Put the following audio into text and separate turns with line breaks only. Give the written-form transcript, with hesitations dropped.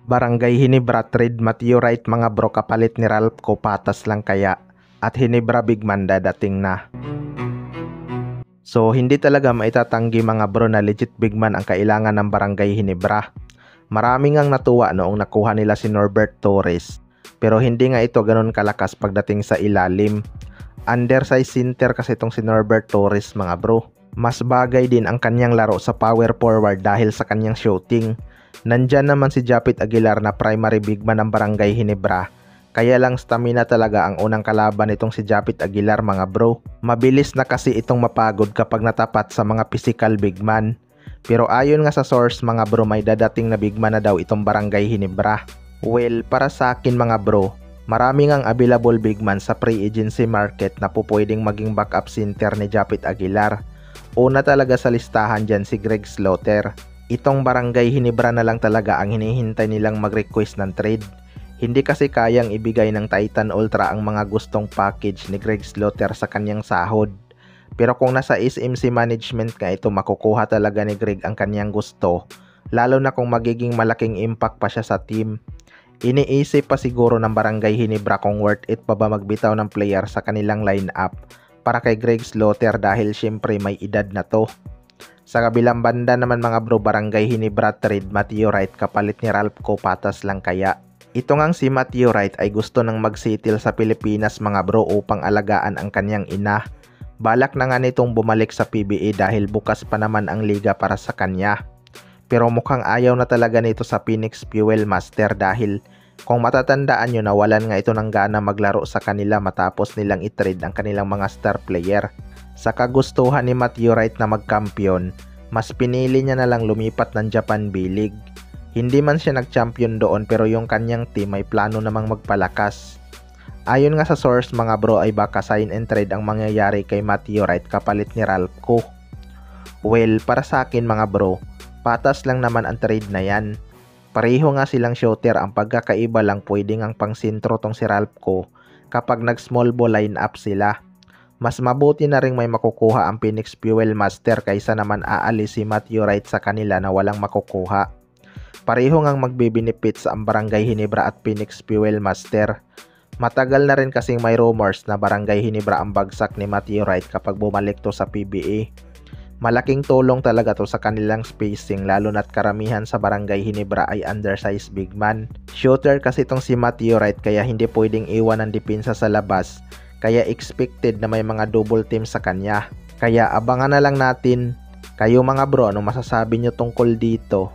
Barangay Hinebra trade meteorite mga bro, kapalit ni Ralph ko, patas lang kaya? At Hinebra bigman dadating na. So hindi talaga maitatanggi mga bro na legit bigman ang kailangan ng Barangay Hinebra. Maraming ang natuwa noong nakuha nila si Norbert Torres, pero hindi nga ito ganun kalakas pagdating sa ilalim. Undersize center kasi itong si Norbert Torres mga bro. Mas bagay din ang kanyang laro sa power forward dahil sa kanyang shooting. Nandyan naman si Japit Aguilar na primary bigman ng Barangay Hinebra. Kaya lang stamina talaga ang unang kalaban nitong si Japit Aguilar mga bro. Mabilis na kasi itong mapagod kapag natapat sa mga physical bigman. Pero ayon nga sa source mga bro, may dadating na bigman na daw itong Barangay Hinebra. Well, para sa akin mga bro, maraming ang available bigman sa pre-agency market na po pwedeng maging backup center ni Japit Aguilar. Una talaga sa listahan dyan si Greg Slaughter. Itong Barangay Hinebra na lang talaga ang hinihintay nilang mag-request ng trade. Hindi kasi kayang ibigay ng Titan Ultra ang mga gustong package ni Greg Slaughter sa kanyang sahod. Pero kung nasa SMC management ka ito, makukuha talaga ni Greg ang kanyang gusto. Lalo na kung magiging malaking impact pa siya sa team. Iniisip pa siguro ng Barangay Hinebra kung worth it pa ba magbitaw ng player sa kanilang lineup para kay Greg Slaughter dahil syempre may edad na to. Sa kabilang banda naman mga bro, Barangay Hinebra trade meteorite kapalit ni Ralph ko, patas lang kaya? Ito ngang si meteorite ay gusto nang magsettle sa Pilipinas mga bro upang alagaan ang kanyang ina. Balak na nga nitong bumalik sa PBA dahil bukas pa naman ang liga para sa kanya. Pero mukhang ayaw na talaga nito sa Phoenix Fuel Master dahil kung matatandaan nyo, nawalan nga ito ng gana maglaro sa kanila matapos nilang itrade ang kanilang mga star player. Sa kagustuhan ni meteorite na magkampiyon, mas pinili niya na lang lumipat ng Japan B-League. Hindi man siya nag-champion doon pero yung kanyang team ay plano namang magpalakas. Ayon nga sa source mga bro ay baka sign and trade ang mangyayari kay meteorite kapalit ni Ralph ko. Well, para sa akin mga bro, patas lang naman ang trade na yan. Pareho nga silang shooter, ang pagkakaiba lang pwedeng ang pang sentro tong si Ralph ko kapag nag small ball line up sila. Mas mabuti na ring may makukuha ang Phoenix Fuel Master kaysa naman aalis si meteorite sa kanila na walang makukuha. Pareho ngang magbe-benefits ang Barangay Hinebra at Phoenix Fuel Master. Matagal na rin kasing may rumors na Barangay Hinebra ang bagsak ni meteorite kapag bumalik to sa PBA. Malaking tulong talaga to sa kanilang spacing lalo na't karamihan sa Barangay Hinebra ay undersized big man. Shooter kasi itong si meteorite kaya hindi pwedeng iwan ang depensa sa labas. Kaya expected na may mga double team sa kanya. Kaya abangan na lang natin. Kayo mga bro, ano masasabi nyo tungkol dito?